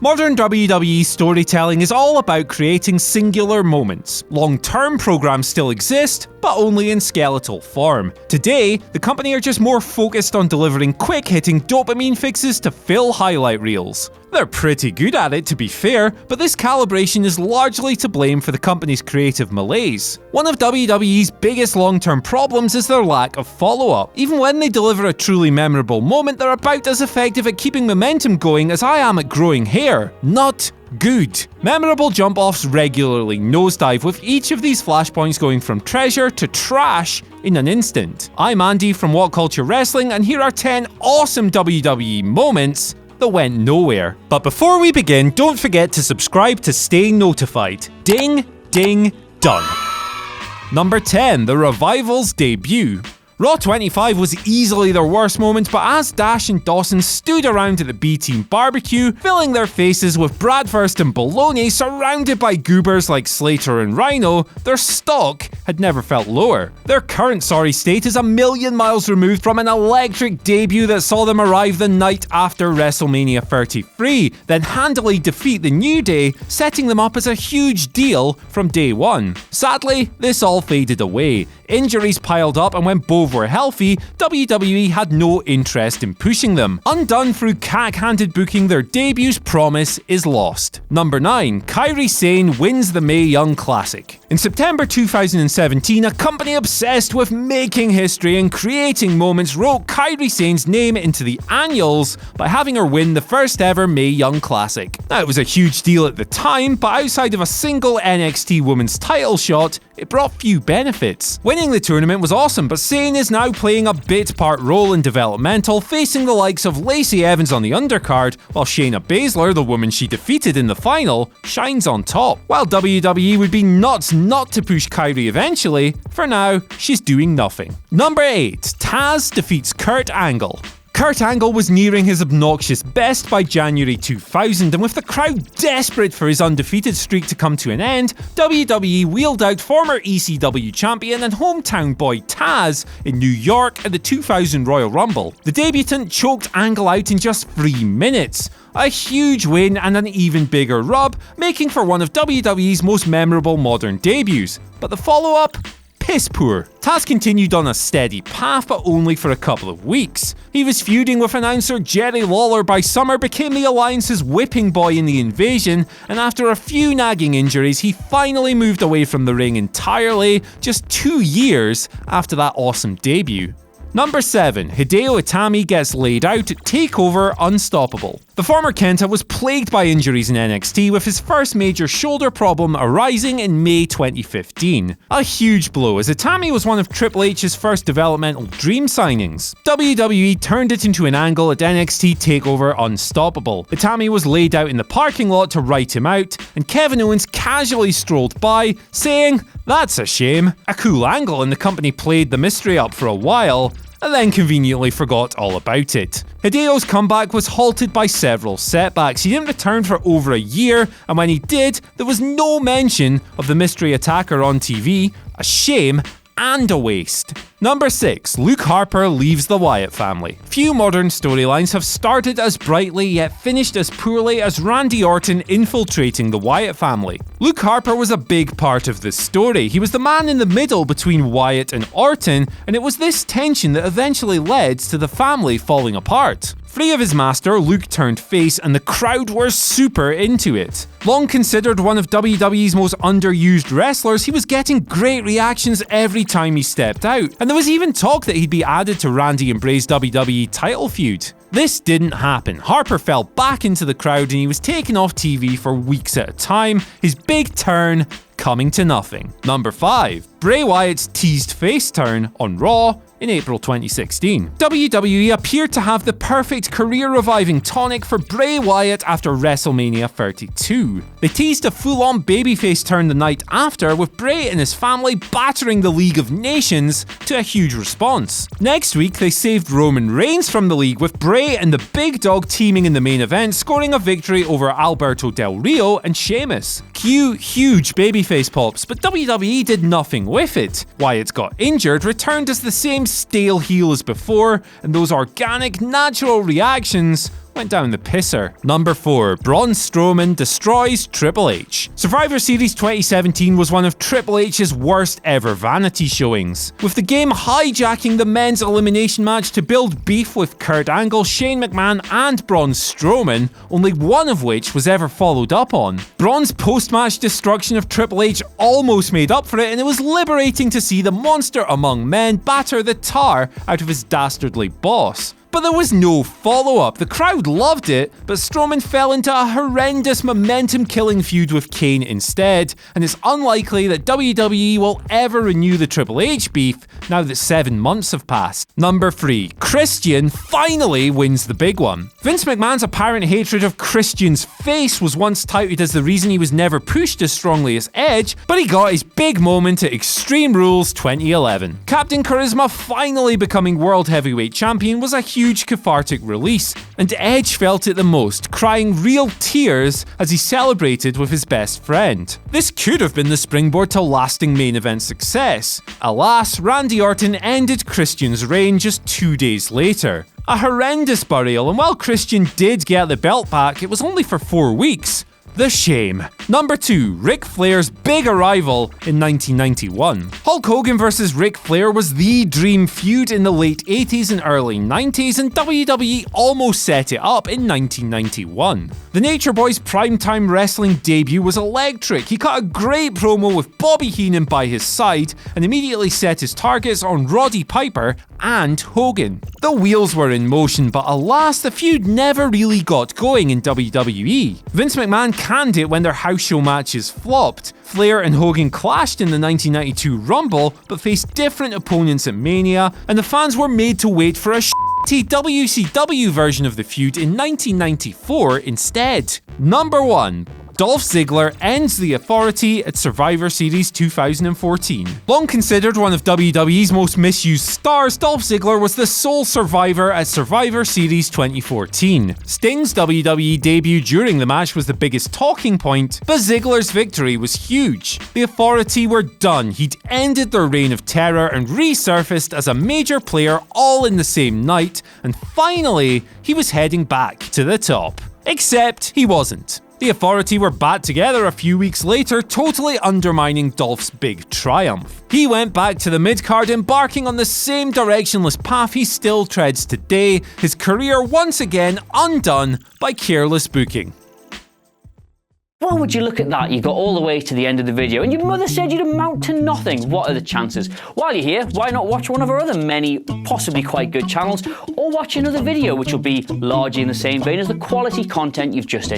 Modern WWE storytelling is all about creating singular moments. Long-term programs still exist, but only in skeletal form. Today, the company are just more focused on delivering quick-hitting dopamine fixes to fill highlight reels. They're pretty good at it, to be fair, but this calibration is largely to blame for the company's creative malaise. One of WWE's biggest long-term problems is their lack of follow-up. Even when they deliver a truly memorable moment, they're about as effective at keeping momentum going as I am at growing hair. Not good. Memorable jump-offs regularly nosedive, with each of these flashpoints going from treasure to trash in an instant. I'm Andy from What Culture Wrestling, and here are 10 awesome WWE moments that went nowhere. But before we begin, don't forget to subscribe to stay notified. Ding, ding, done. Number 10, The Revival's debut. Raw 25 was easily their worst moment, but as Dash and Dawson stood around at the B-Team barbecue, filling their faces with bratwurst and bologna surrounded by goobers like Slater and Rhino, their stock had never felt lower. Their current sorry state is a million miles removed from an electric debut that saw them arrive the night after WrestleMania 33, then handily defeat the New Day, setting them up as a huge deal from day one. Sadly, this all faded away. Injuries piled up, and when both were healthy, WWE had no interest in pushing them. Undone through cack-handed booking, their debut's promise is lost. Number 9. Kairi Sane wins the Mae Young Classic. In September 2017, a company obsessed with making history and creating moments wrote Kairi Sane's name into the annuals by having her win the first ever Mae Young Classic. Now, it was a huge deal at the time, but outside of a single NXT Women's title shot, it brought few benefits. Winning the tournament was awesome, but Sane is now playing a bit-part role in developmental, facing the likes of Lacey Evans on the undercard, while Shayna Baszler, the woman she defeated in the final, shines on top. While WWE would be nuts not to push Kairi eventually, for now, she's doing nothing. Number 8. TAZZ defeats Kurt Angle. Kurt Angle was nearing his obnoxious best by January 2000, and with the crowd desperate for his undefeated streak to come to an end, WWE wheeled out former ECW champion and hometown boy TAZZ in New York at the 2000 Royal Rumble. The debutant choked Angle out in just 3 minutes. A huge win and an even bigger rub, making for one of WWE's most memorable modern debuts. But the follow-up? Piss poor. TAZZ continued on a steady path, but only for a couple of weeks. He was feuding with announcer Jerry Lawler by summer, became the Alliance's whipping boy in the Invasion, and after a few nagging injuries, he finally moved away from the ring entirely, just 2 years after that awesome debut. Number 7. Hideo Itami gets laid out at TAKEOVER Unstoppable. The former Kenta was plagued by injuries in NXT, with his first major shoulder problem arising in May 2015. A huge blow, as Itami was one of Triple H's first developmental dream signings. WWE turned it into an angle at NXT TAKEOVER Unstoppable. Itami was laid out in the parking lot to write him out, and Kevin Owens casually strolled by, saying, "That's a shame." A cool angle, and the company played the mystery up for a while, and then conveniently forgot all about it. Hideo's comeback was halted by several setbacks. He didn't return for over a year, and when he did, there was no mention of the mystery attacker on TV. A shame and a waste. Number 6. Luke Harper leaves the Wyatt family. Few modern storylines have started as brightly yet finished as poorly as Randy Orton infiltrating the Wyatt family. Luke Harper was a big part of this story. He was the man in the middle between Wyatt and Orton, and it was this tension that eventually led to the family falling apart. Free of his master, Luke turned face, and the crowd were super into it. Long considered one of WWE's most underused wrestlers, he was getting great reactions every time he stepped out, and there was even talk that he'd be added to Randy and Bray's WWE title feud. This didn't happen. Harper fell back into the crowd and he was taken off TV for weeks at a time, his big turn coming to nothing. Number 5. Bray Wyatt's teased face turn on Raw in April 2016. WWE appeared to have the perfect career-reviving tonic for Bray Wyatt after WrestleMania 32. They teased a full-on babyface turn the night after, with Bray and his family battering the League of Nations to a huge response. Next week, they saved Roman Reigns from the League, with Bray and the Big Dog teaming in the main event, scoring a victory over Alberto Del Rio and Sheamus. Cue huge babyface pops, but WWE did nothing with it. Wyatt got injured, returned as the same stale heel as before, and those organic, natural reactions went down the pisser. Number 4. Braun Strowman destroys Triple H. Survivor Series 2017 was one of Triple H's worst ever vanity showings, with the game hijacking the men's elimination match to build beef with Kurt Angle, Shane McMahon and Braun Strowman, only one of which was ever followed up on. Braun's post-match destruction of Triple H almost made up for it, and it was liberating to see the monster among men batter the tar out of his dastardly boss. But there was no follow-up. The crowd loved it, but Strowman fell into a horrendous momentum-killing feud with Kane instead, and it's unlikely that WWE will ever renew the Triple H beef now that 7 months have passed. Number 3. Christian finally wins the big one. Vince McMahon's apparent hatred of Christian's face was once touted as the reason he was never pushed as strongly as Edge, but he got his big moment at Extreme Rules 2011. Captain Charisma finally becoming World Heavyweight Champion was a huge cathartic release, and Edge felt it the most, crying real tears as he celebrated with his best friend. This could have been the springboard to lasting main event success. Alas, Randy Orton ended Christian's reign just 2 days later. A horrendous burial, and while Christian did get the belt back, it was only for 4 weeks. The shame. Number 2. Ric Flair's big arrival in 1991. Hulk Hogan vs. Ric Flair was the dream feud in the late 80s and early 90s, and WWE almost set it up in 1991. The Nature Boy's primetime wrestling debut was electric. He cut a great promo with Bobby Heenan by his side, and immediately set his targets on Roddy Piper and Hogan. The wheels were in motion, but alas, the feud never really got going in WWE. Vince McMahon canned it when their house show matches flopped. Flair and Hogan clashed in the 1992 Rumble, but faced different opponents at Mania, and the fans were made to wait for a shitty WCW version of the feud in 1994 instead. Number 1. Dolph Ziggler ends the Authority at Survivor Series 2014. Long considered one of WWE's most misused stars, Dolph Ziggler was the sole survivor at Survivor Series 2014. Sting's WWE debut during the match was the biggest talking point, but Ziggler's victory was huge. The Authority were done. He'd ended their reign of terror and resurfaced as a major player all in the same night, and finally, he was heading back to the top. Except he wasn't. The Authority were back together a few weeks later, totally undermining Dolph's big triumph. He went back to the mid-card, embarking on the same directionless path he still treads today, his career once again undone by careless booking. Well, would you look at that? You got all the way to the end of the video and your mother said you'd amount to nothing. What are the chances? While you're here, why not watch one of our other many, possibly quite good channels, or watch another video which will be largely in the same vein as the quality content you've just